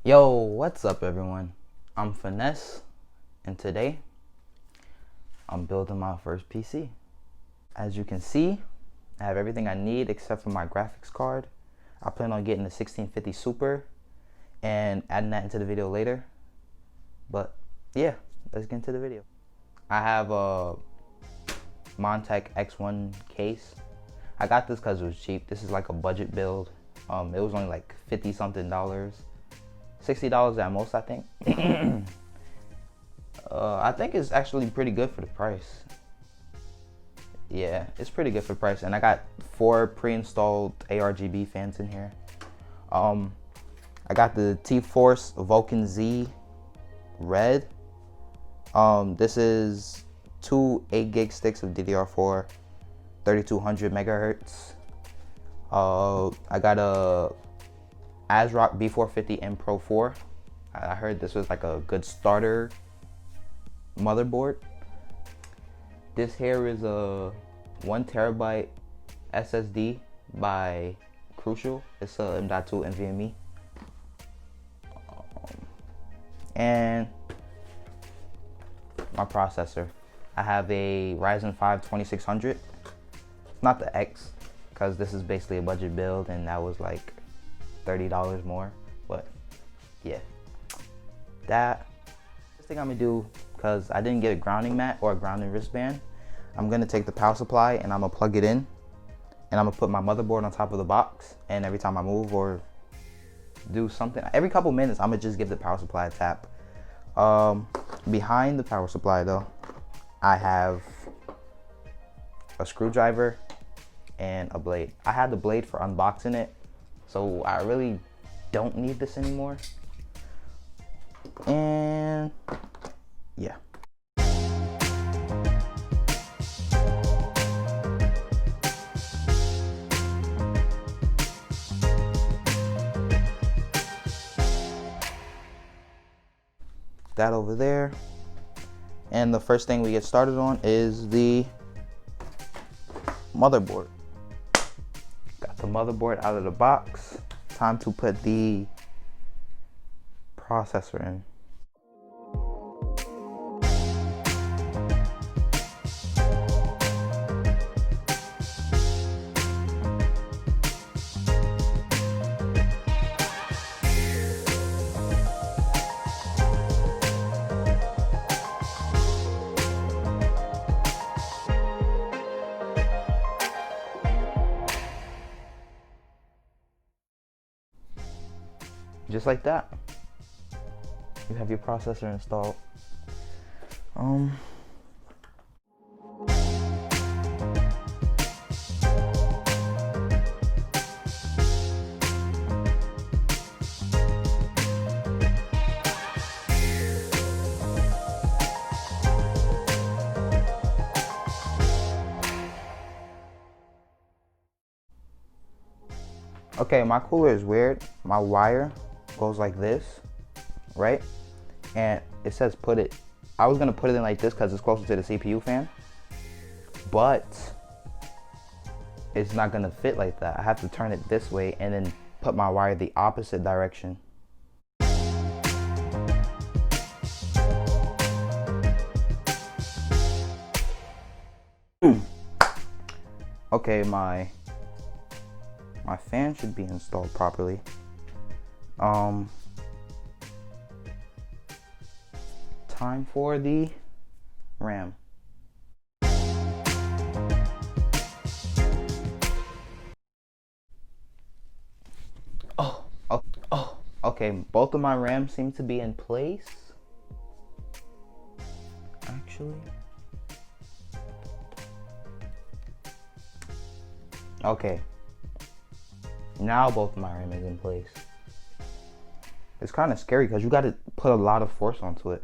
Yo, what's up everyone? I'm Finesse, and today I'm building my first PC. As you can see, I have everything I need except for my graphics card. I plan on getting the 1650 Super and adding that into the video later. But yeah, let's get into the video. I have a Montech X1 case. I got this because it was cheap. This is like a budget build. It was only like 50 something dollars. $60 at most, I think. I think it's actually pretty good for the price. Yeah, it's pretty good for the price. And I got 4 pre-installed ARGB fans in here. I got the T-Force Vulcan Z Red. This is 2 8 gig sticks of DDR4, 3200 megahertz. I got a ASRock B450 M Pro 4. I heard this was like a good starter motherboard. This here is a 1 terabyte SSD by Crucial. It's a M.2 NVMe. And my processor. I have a Ryzen 5 2600. Not the X, because this is basically a budget build and that was like $30 more, but yeah. That first thing I'm gonna do, because I didn't get a grounding mat or a grounding wristband, I'm gonna take the power supply and I'm gonna plug it in, and I'm gonna put my motherboard on top of the box, and every time I move or do something, every couple minutes, I'm gonna just give the power supply a tap. Behind the power supply though, I have a screwdriver and a blade. I had the blade for unboxing it, so I really don't need this anymore. And yeah. That over there. And the first thing we get started on is the motherboard. Got the motherboard out of the box. Time to put the processor in. Just like that, you have your processor installed. Okay, my cooler is weird. My wire goes like this, right? And it says put it, I was gonna put it in like this because it's closer to the CPU fan, but it's not gonna fit like that. I have to turn it this way and then put my wire the opposite direction. Okay, my fan should be installed properly. Time for the RAM. Okay, both of my RAMs seem to be in place. Actually. Okay. Now both of my RAM is in place. It's kind of scary because you got to put a lot of force onto it.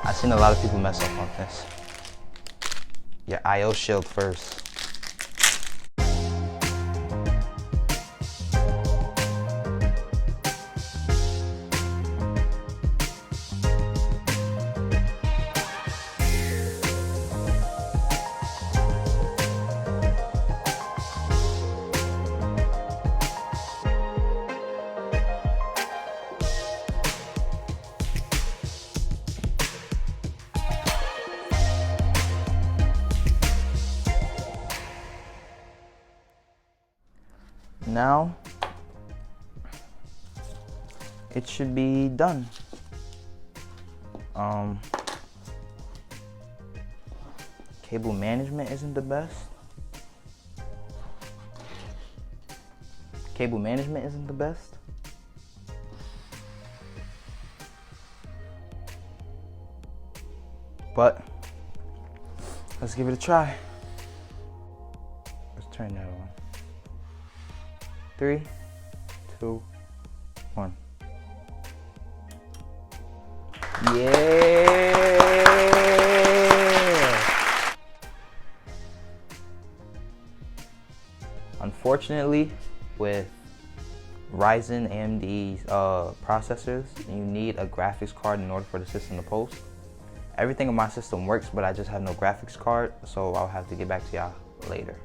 I've seen a lot of people mess up on this. Your I/O shield first. Now it should be done. Cable management isn't the best. Cable management isn't the best. But let's give it a try. Let's turn that on. 3, 2, 1. Yeah! Unfortunately, with Ryzen AMD processors, you need a graphics card in order for the system to post. Everything in my system works, but I just have no graphics card, so I'll have to get back to y'all later.